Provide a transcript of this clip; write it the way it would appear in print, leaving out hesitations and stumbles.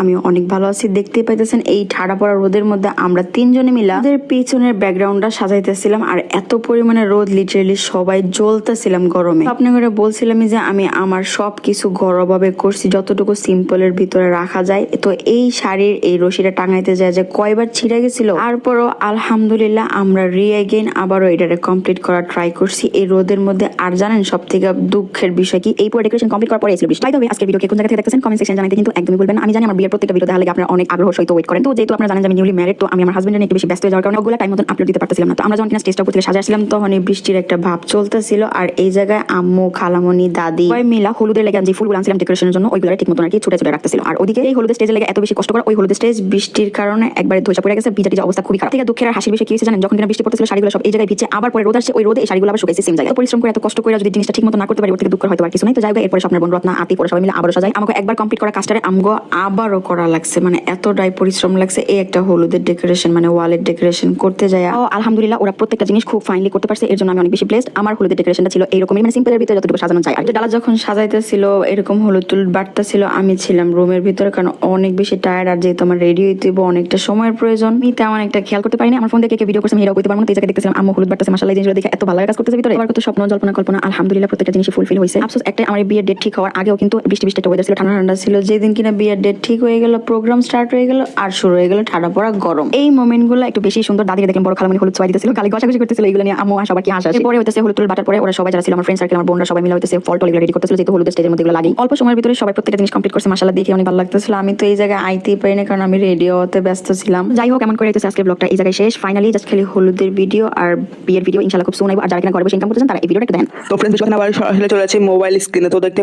আমি অনেক ভালো আছি। দেখতেই পাইতেছেন এই ঠাড়া পড়া রোদের মধ্যে আমরা তিনজনে মিলে আমাদের পিছনের ব্যাকগ্রাউন্ডটা সাজাইতেছিলাম, আর এত পরিমাণে রোদ, লিটারেলি সবাই জ্বলতেছিলাম গরমে। আপনি করে বলছিলাম যে আমি আমার সবকিছু ঘরোয়াভাবে করছি, যতটুকু সিম্পলের ভিতরে রাখা যায়। তো এই শাড়ির এই রশিটা টাঙাইতে যায় যে কয়বার ছিঁড়ে গেছিল, তারপরও আলহামদুলিল্লাহ আমরা রিএগেইন আবারও এটারে কমপ্লিট করার ট্রাই করছি এই রোদের মধ্যে। আর জানেন সব থেকে দুঃখের বিষয় কি, এই পুরো ডেকোরেশন কমপ্লিট করার পরে এসেছিল বৃষ্টি। বাই দ্য ওয়ে, আজকের ভিডিও কে কোন জায়গা থেকে দেখতেছেন কমেন্ট সেকশন জানাতে কিন্তু একদমই ভুলবেন না। আমি জানি আমার বিয়ের প্রত্যেকটা ভিডিও দেখার লাগে আপনারা অনেক আগ্রহ সহিত ওয়েট করেন। তো যেহেতু আপনারা জানেন যে আমি নিউলি ম্যারিড, তো আমি আমার হাজবেন্ডের নিয়ে একটু বেশি ব্যস্ত হয়ে যাওয়ার কারণে ওগুলো টাইম মতন আপলোড দিতে পারতেছিলাম না। তো আমরা যখন কিনা স্টেজটা উপর থেকে সাজাচ্ছিলাম তখন এই বৃষ্টির একটা ভাব চলতেছিল, আর এই জায়গায় আম্মু, খালামণি, দাদি সবাই মিলা হলুদের লেগে যে ফুলগুলো আনছিলাম ডেকোরেশনের জন্য ওইগুলো ঠিক মতন আর কি ছুটে ছুটে রাখতেছিল। আর ওদিকে এই হলুদের স্টেজে লেগে এত বেশি কষ্ট করা, ওই হলুদের স্টেজ বৃষ্টির কারণে একবারে ধসে পড়ে গেছে, ভিজা অবস্থা খুবই খারাপ। থেকে দুঃখের আর হাসির বিষয় কি হয়েছে জানেন, যখন কিনা বৃষ্টি পড়তেছিল শাড়িগুলো সব এই জায়গায় ভিজে, আবার পরে রোদ আসছে, ওই রোদে এই শাড়িগুলো আবার শুকাইছে সেম জায়গায়। পরিশ্রম করে এত কষ্ট করে যদি জিনিসটা ঠিক মতো না করতে পারি, ওর থেকে দুঃখ হয়তো আর কিছু নাই। তো যাই হোক, এরপরে স্বপ্নের বোন রত্না, আতি পরে সবাই মিলে আবারও সাজাই। আমাকে একবার কমপ্লিট করা কাজটারে আমগো আবারও করা লাগছে, মানে এতটাই পরিশ্রম লাগছে এই একটা হলুদের ডেকোরেশন মানে ওয়ালের ডেকোরেশন করতে যায়। আলহামদুলিল্লাহ ওরা প্রত্যেকটা জিনিস খুব ফাইনলি করতে পারছে, এর জন্য আমি অনেক বেশি ব্লেসড। আমার হলুদের ডেকোরেশনটা ছিল এইরকমই, মানে সিম্পলের ভিতরে যতটুকু সাজানো যায়। আর ডালা যখন সাজাইতেছিল এরকম হলুদ তুল বাড়তেছিল, আমি ছিলাম রুমের ভিতরে, কারণ অনেক বেশি টায়ার্ড। আর যেহেতু আমার রেডি হইতে অনেকটা সময়ের প্রয়োজন, আমি তেমন একটা খেয়াল করতে পারিনি। আমার ফোন থেকে ভিডিও করছে, আমি এটাও করতে পারবো না। এই জায়গায় দেখতেছিলাম আম্মু হলুদ বাড়তেছে, মাশাআল্লাহ জিনিসগুলো দেখে এত ভালো লাগে কাজ করতেছে ভিতরে। এবার কত স্বপ্ন জল্পনা কল্পনা, আলহামদুলিল্লাহ প্রত্যেকটা জিনিস ফুলফিল হয়েছে। আফসোস একটা, আমার বিয়ের ডেট ঠিক হওয়ার আগেও কিন্তু বৃষ্টি একটা ওয়েদার ছিল, ঠান্ডা ঠান্ডা ছিল। যেদিন কিনা বিয়ের ডেট ঠিক হয়ে গেল, প্রোগ্রাম স্টার্ট হয়ে গেল, আর শুরু হয়ে গেল ঠাডা পড়া গরম। এই মোমেন্ট গুলো একটু বেশি সুন্দর। দাদিকে দেখেন বড় খালামণি হলুদ ছোঁয়া দিতেছিল, গালি ঘষাঘষি করতেছিল, এগুলো নিয়ে আম্মু সবার কি হাসা। এরপরে হইতেছে হলুদ তুল বাটার পরে ওরা সবাই যারা ছিল আমার ফ্রেন্ড সার্কেল, আমার বোনরা সবাই মিলে হইতেছে ফল টল এগুলো রেডি করতেছিল, যেহেতু হলুদ স্টেজের মধ্যে এগুলো লাগে। অল্প সময়ের ভিতরে সবাই প্রত্যেকটা জিনিস কমপ্লিট করছে, মাশাআল্লাহ দেখে অনেক ভালো লাগতেছিল। আমি তো এই জায়গায় আইতেই পারিনি, কারণ আমি রেডি হতে ব্যস্ত ছিলাম। যাই হোক, এমন করে হইতেছে আজকের ব্লগটা এই জায়গায় শেষ। ফাইনালি জাস্ট খালি হলুদের ভিডিও আর বিয়ের ভিডিও ইনশাআল্লাহ খুব সুন আইবো। আর যারা কিনা ঘরে বসে ইনকাম করতেছেন তারা এই ভিডিওটা একটু দেখেন। তো ফ্রেন্ডস, যখন আবার সরাসরি চলে যাচ্ছে মোবাইল স্ক্রিনে, তো দেখতে